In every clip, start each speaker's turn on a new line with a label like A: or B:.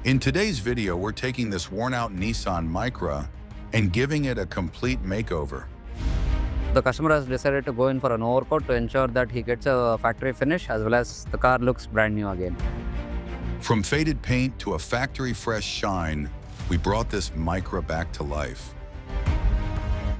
A: In today's video, we're taking this worn-out Nissan Micra and giving it a complete makeover.
B: The customer has decided to go in for an overcoat to ensure that he gets a factory finish as well as the car looks brand new again.
A: From faded paint to a factory-fresh shine, we brought this Micra back to life.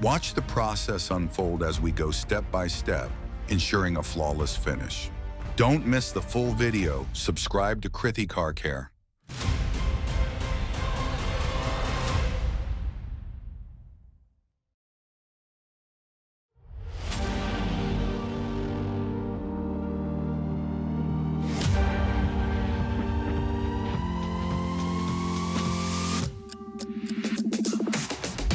A: Watch the process unfold as we go step by step, ensuring a flawless finish. Don't miss the full video. Subscribe to Krithi Car Care.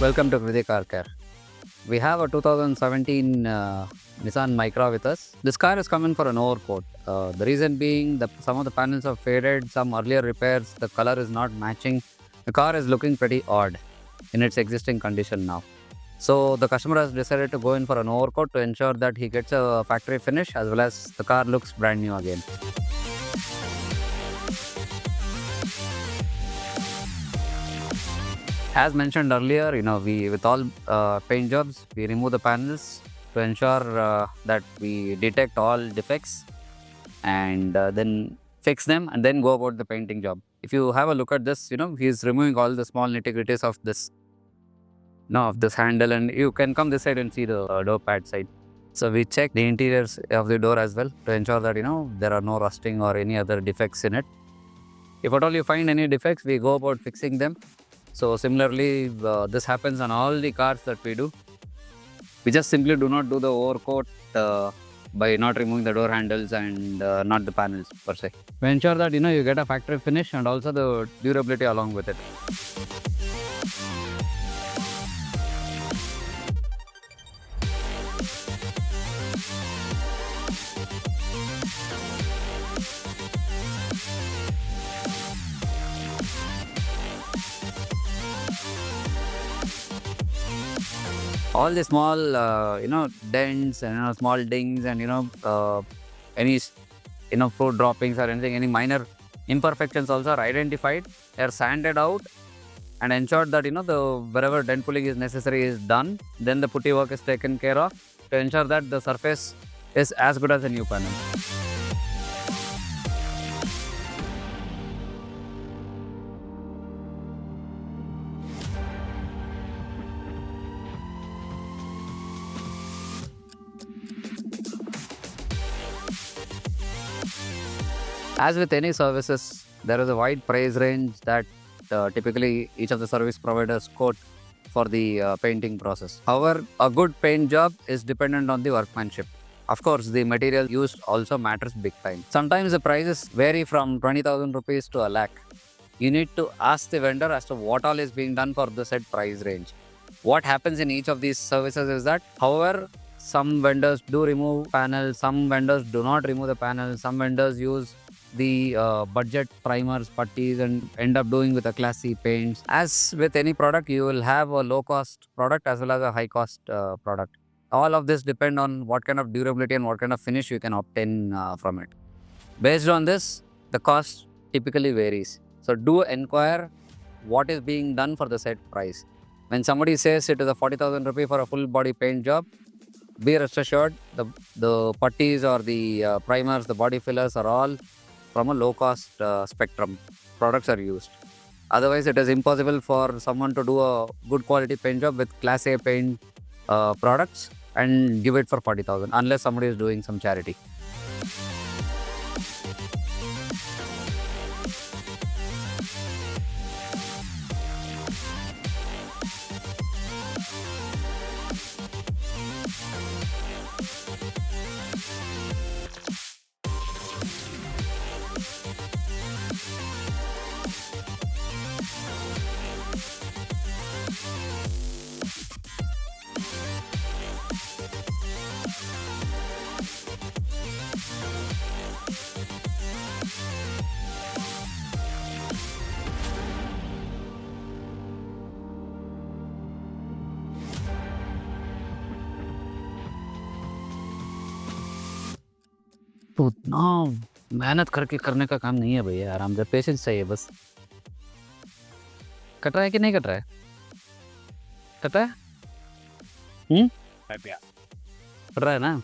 B: Welcome to Krithi Car Care. We have a 2017 Nissan Micra with us. This car is coming for an overcoat. The reason being that some of the panels have faded, some earlier repairs, the color is not matching. The car is looking pretty odd in its existing condition now. So the customer has decided to go in for an overcoat to ensure that he gets a factory finish as well as the car looks brand new again. As mentioned earlier, we with all paint jobs, we remove the panels to ensure that we detect all defects and then fix them and then go about the painting job. If you have a look at this, he's removing all the small nitty-gritties of this, of this handle, and you can come this side and see the door pad side. So we check the interiors of the door as well to ensure that there are no rusting or any other defects in it. If at all you find any defects, we go about fixing them. So similarly, this happens on all the cars that we do. We just simply do not do the overcoat by not removing the door handles and not the panels per se. We ensure that you get a factory finish and also the durability along with it. All the small, dents and small dings and any fruit droppings or anything, any minor imperfections also are identified. They are sanded out and ensured that the wherever dent pulling is necessary is done. Then the putty work is taken care of to ensure that the surface is as good as a new panel. As with any services, there is a wide price range that typically each of the service providers quote for the painting process. However, a good paint job is dependent on the workmanship. Of course, the material used also matters big time. Sometimes the prices vary from 20,000 rupees to a lakh. You need to ask the vendor as to what all is being done for the said price range. What happens in each of these services is that, however, some vendors do remove panels, some vendors do not remove the panels, some vendors use the budget primers, putties, and end up doing with a classy paints. As with any product, you will have a low cost product as well as a high cost product. All of this depend on what kind of durability and what kind of finish you can obtain from it. Based on this, the cost typically varies. So do inquire what is being done for the set price. When somebody says it is a 40,000 rupee for a full body paint job, be rest assured the putties or the primers, the body fillers are all from a low cost spectrum. Products are used. Otherwise, it is impossible for someone to do a good quality paint job with class A paint products and give it for 40,000 unless somebody is doing some charity. तो उतना मेहनत करके करने का काम नहीं है भैया, आराम से पेशेंस चाहिए बस। कट रहा है कि नहीं कट रहा है? कट रहा है? कट रहा है ना?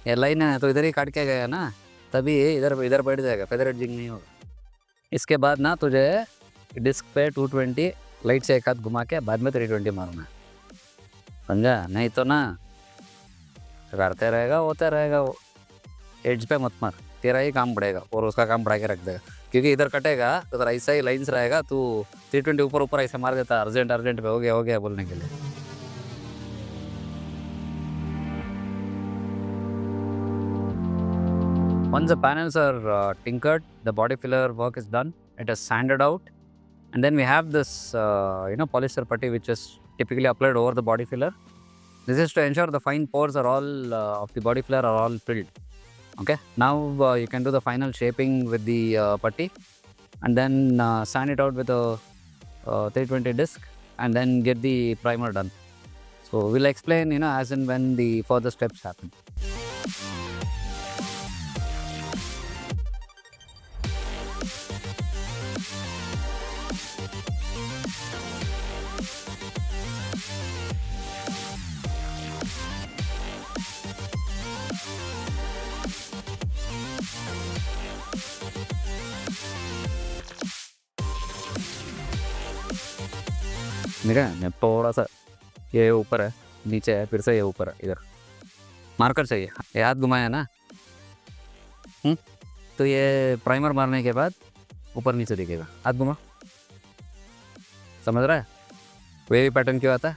B: ये लाइन है तो इधर ही काट के गया ना, तभी इधर इधर बैठ जाएगा, फेदर एडजिंग नहीं होगा। इसके बाद ना तुझे डिस्क पे 220 लाइट से एक हाथ घुमा के बाद में 320 मारूंगा, समझा? नहीं तो ना करते रहेगा, होता रहेगा। वो एड्ज पे मत मार, तेरा ही काम बढ़ेगा और उसका काम बढ़ा के रख देगा, क्योंकि इधर कटेगा तो तेरा ऐसा ही लाइन्स रहेगा, तू 320 ऊपर ऊपर ऐसे मार देता अर्जेंट अर्जेंट पे, हो गया बोलने के लिए। Once the panels are tinkered, the body filler work is done. It is sanded out, and then we have this polyester putty which is typically applied over the body filler. This is to ensure the fine pores are all of the body filler are all filled. Okay, now you can do the final shaping with the putty, and then sand it out with a 320 disc, and then get the primer done. So we'll explain as and when the further steps happen. मेरा थोड़ा सा ये ऊपर है, नीचे है, फिर से ये ऊपर है, इधर मार्कर चाहिए। ये हाथ घुमाया ना, तो ये प्राइमर मारने के बाद ऊपर नीचे दिखेगा। हाथ घुमा, समझ रहा है वेवी पैटर्न क्यों आता है?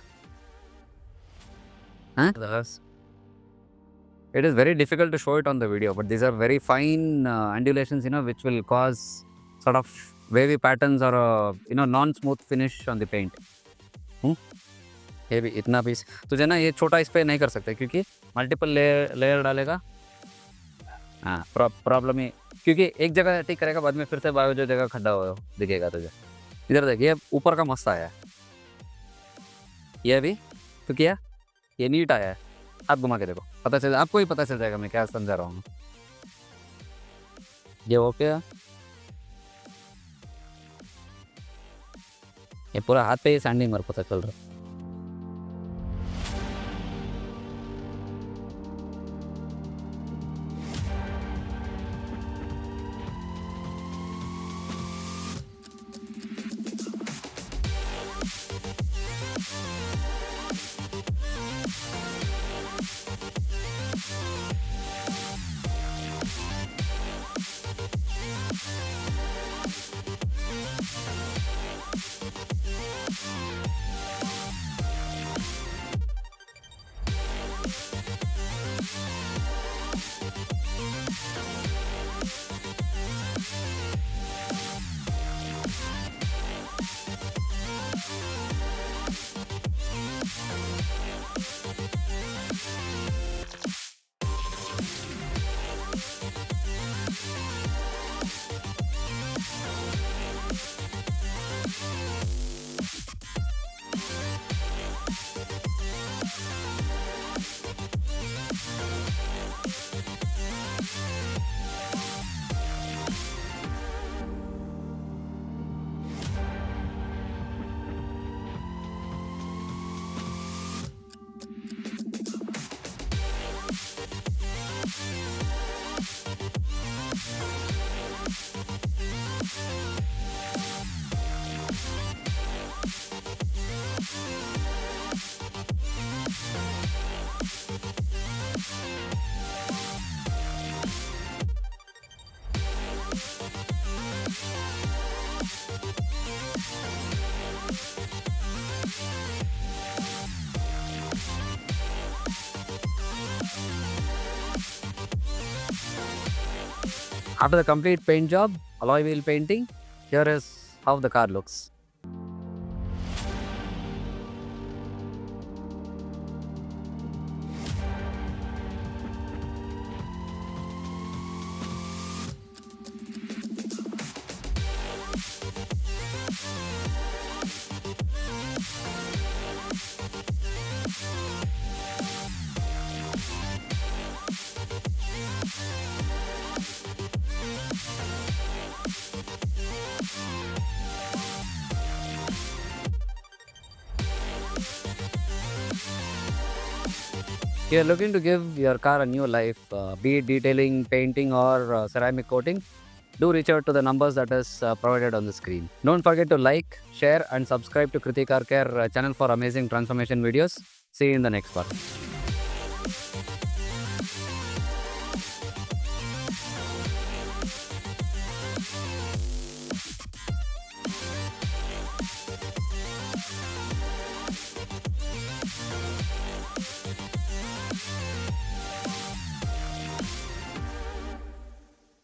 B: It is very difficult to show it on the video, but these are very fine undulations, which will cause sort of wavy patterns or non-smooth finish on the paint. ये भी इतना piece तुझे ना ये छोटा इस पे नहीं कर सकते, क्योंकि मल्टीपल लेयर डालेगा। हाँ, प्रॉब्लम ही, क्योंकि एक जगह ठीक करेगा, बाद में फिर से बायो जो जगह खड्डा हो दिखेगा तुझे। इधर देख, ये ऊपर का मस्त आया है, ये भी तो किया, ये नीट आया है। आप घुमा के देखो, पता चल, आपको ही पता चल जाएगा मैं क्या समझा रहा हूँ। ये ओके, ये पूरा हाथ पे ही सैंडिंग और पता चल रहा है। After the complete paint job, alloy wheel painting, here is how the car looks. You're looking to give your car a new life, be it detailing, painting, or ceramic coating, do reach out to the numbers that is provided on the screen. Don't forget to like, share, and subscribe to Krithi Car Care channel for amazing transformation videos. See you in the next one.